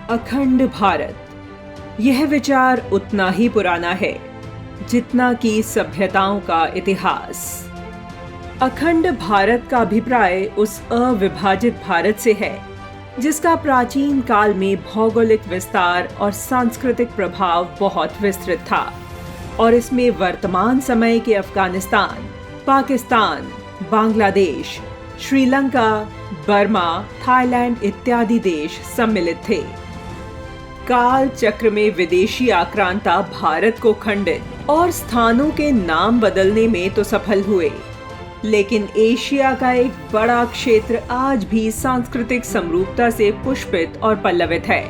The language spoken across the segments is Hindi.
अखंड भारत, यह विचार उतना ही पुराना है जितना कि सभ्यताओं का इतिहास। अखंड भारत का अभिप्राय उस अविभाजित भारत से है जिसका प्राचीन काल में भौगोलिक विस्तार और सांस्कृतिक प्रभाव बहुत विस्तृत था और इसमें वर्तमान समय के अफगानिस्तान, पाकिस्तान, बांग्लादेश, श्रीलंका, बर्मा, थाईलैंड इत्यादि देश सम्मिलित थे। काल चक्र में विदेशी आक्रांता भारत को खंडित और स्थानों के नाम बदलने में तो सफल हुए, लेकिन एशिया का एक बड़ा क्षेत्र आज भी सांस्कृतिक समरूपता से पुष्पित और पल्लवित है।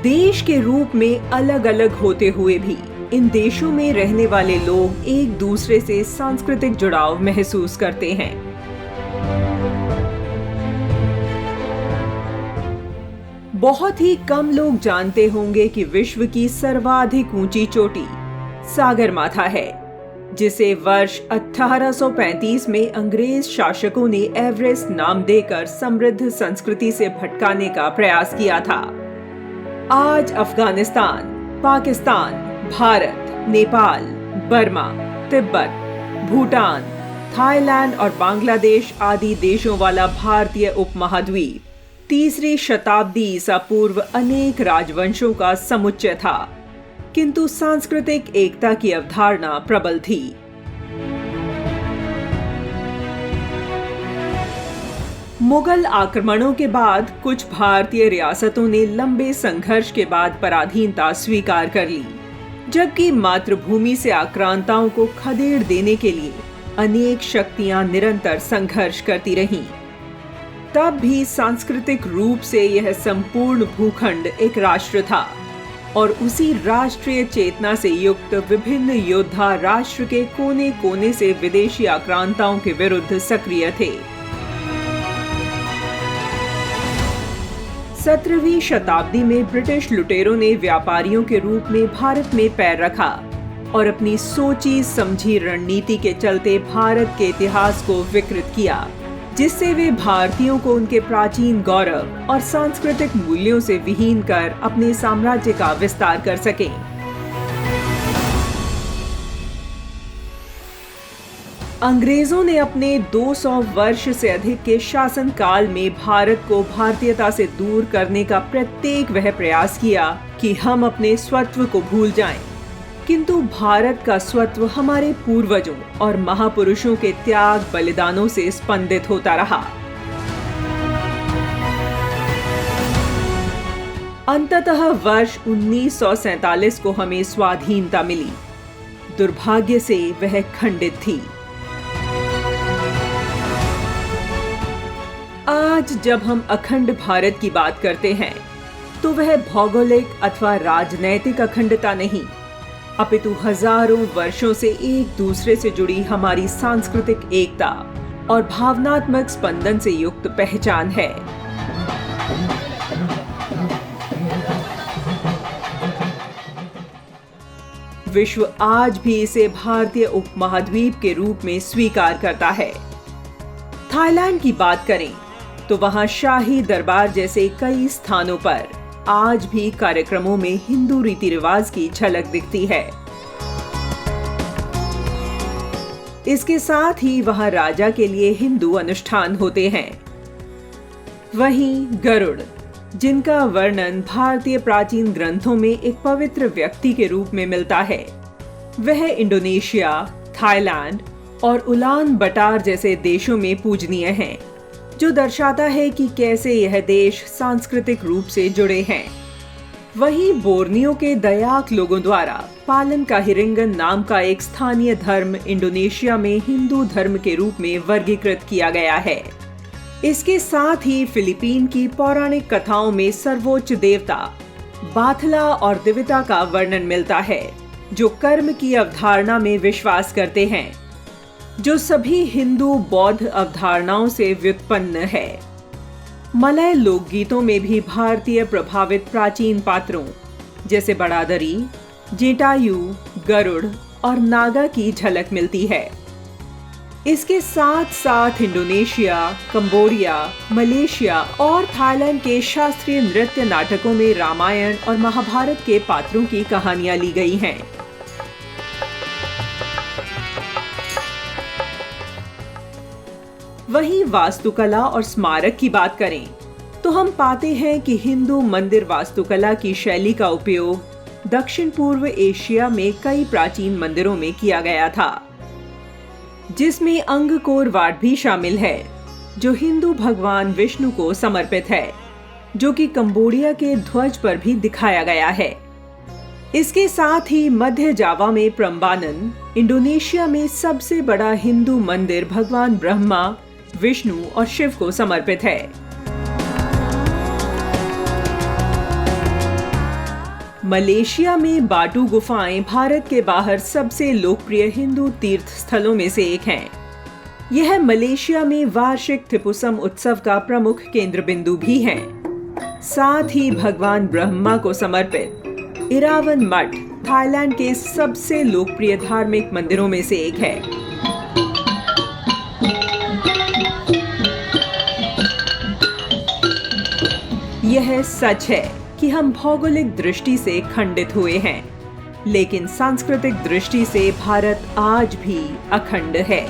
देश के रूप में अलग अलग होते हुए भी इन देशों में रहने वाले लोग एक दूसरे से सांस्कृतिक जुड़ाव महसूस करते हैं। बहुत ही कम लोग जानते होंगे कि विश्व की सर्वाधिक ऊंची चोटी सागरमाथा है, जिसे वर्ष 1835 में अंग्रेज शासकों ने एवरेस्ट नाम देकर समृद्ध संस्कृति से भटकाने का प्रयास किया था। आज अफगानिस्तान, पाकिस्तान, भारत, नेपाल, बर्मा, तिब्बत, भूटान, थाईलैंड और बांग्लादेश आदि देशों वाला भारतीय उपमहाद्वीप 3री शताब्दी ईसा पूर्व अनेक राजवंशों का समुच्चय था, किंतु सांस्कृतिक एकता की अवधारणा प्रबल थी। मुगल आक्रमणों के बाद कुछ भारतीय रियासतों ने लंबे संघर्ष के बाद पराधीनता स्वीकार कर ली, जबकि मातृभूमि से आक्रांताओं को खदेड़ देने के लिए अनेक शक्तियां निरंतर संघर्ष करती रहीं। तब भी सांस्कृतिक रूप से यह संपूर्ण भूखंड एक राष्ट्र था और उसी राष्ट्रीय चेतना से युक्त विभिन्न योद्धा राष्ट्र के कोने कोने से विदेशी आक्रांताओं के विरुद्ध सक्रिय थे। 17वीं शताब्दी में ब्रिटिश लुटेरों ने व्यापारियों के रूप में भारत में पैर रखा और अपनी सोची समझी रणनीति के चलते भारत के इतिहास को विकृत किया, जिससे वे भारतीयों को उनके प्राचीन गौरव और सांस्कृतिक मूल्यों से विहीन कर अपने साम्राज्य का विस्तार कर सकें। अंग्रेजों ने अपने 200 वर्ष से अधिक के शासन काल में भारत को भारतीयता से दूर करने का प्रत्येक वह प्रयास किया कि हम अपने स्वत्व को भूल जाएं, किंतु भारत का स्वत्व हमारे पूर्वजों और महापुरुषों के त्याग बलिदानों से स्पंदित होता रहा। अंततः वर्ष 1947 को हमें स्वाधीनता मिली। दुर्भाग्य से वह खंडित थी। आज जब हम अखंड भारत की बात करते हैं तो वह भौगोलिक अथवा राजनैतिक अखंडता नहीं, अपितु हजारों वर्षों से एक दूसरे से जुड़ी हमारी सांस्कृतिक एकता और भावनात्मक स्पंदन से युक्त पहचान है। विश्व आज भी इसे भारतीय उपमहाद्वीप के रूप में स्वीकार करता है। थाईलैंड की बात करें तो वहां शाही दरबार जैसे कई स्थानों पर आज भी कार्यक्रमों में हिंदू रीति रिवाज की झलक दिखती है। इसके साथ ही वहां राजा के लिए हिंदू अनुष्ठान होते हैं। वहीं गरुड़, जिनका वर्णन भारतीय प्राचीन ग्रंथों में एक पवित्र व्यक्ति के रूप में मिलता है, वह इंडोनेशिया, थाईलैंड और उलान बटार जैसे देशों में पूजनीय हैं, जो दर्शाता है कि कैसे यह देश सांस्कृतिक रूप से जुड़े हैं। वहीं बोर्नियो के दयाक लोगों द्वारा पालन काहिरिंगन नाम का एक स्थानीय धर्म इंडोनेशिया में हिंदू धर्म के रूप में वर्गीकृत किया गया है। इसके साथ ही फिलीपीन की पौराणिक कथाओं में सर्वोच्च देवता बाथला और दिविता का वर्णन मिलता है, जो कर्म की अवधारणा में विश्वास करते हैं, जो सभी हिंदू बौद्ध अवधारणाओं से व्युत्पन्न है। मलय लोकगीतों में भी भारतीय प्रभावित प्राचीन पात्रों जैसे बड़ादरी, जेटायु, गरुड़ और नागा की झलक मिलती है। इसके साथ साथ इंडोनेशिया, कंबोडिया, मलेशिया और थाईलैंड के शास्त्रीय नृत्य नाटकों में रामायण और महाभारत के पात्रों की कहानियां ली गई हैं। वहीं वास्तुकला और स्मारक की बात करें तो हम पाते हैं कि हिंदू मंदिर वास्तुकला की शैली का उपयोग दक्षिण पूर्व एशिया में कई प्राचीन मंदिरों में किया गया था, जिसमें अंगकोर वाट भी शामिल है, जो हिंदू भगवान विष्णु को समर्पित है, जो कि कंबोडिया के ध्वज पर भी दिखाया गया है। इसके साथ ही मध्य जावा में प्रम्बानन, इंडोनेशिया में सबसे बड़ा हिंदू मंदिर भगवान ब्रह्मा, विष्णु और शिव को समर्पित है। मलेशिया में बाटू गुफाएं भारत के बाहर सबसे लोकप्रिय हिंदू तीर्थ स्थलों में से एक हैं। यह मलेशिया में वार्षिक थिपुसम उत्सव का प्रमुख केंद्र बिंदु भी है। साथ ही भगवान ब्रह्मा को समर्पित इरावन मठ थाईलैंड के सबसे लोकप्रिय धार्मिक मंदिरों में से एक है। यह सच है कि हम भौगोलिक दृष्टि से खंडित हुए हैं, लेकिन सांस्कृतिक दृष्टि से भारत आज भी अखंड है।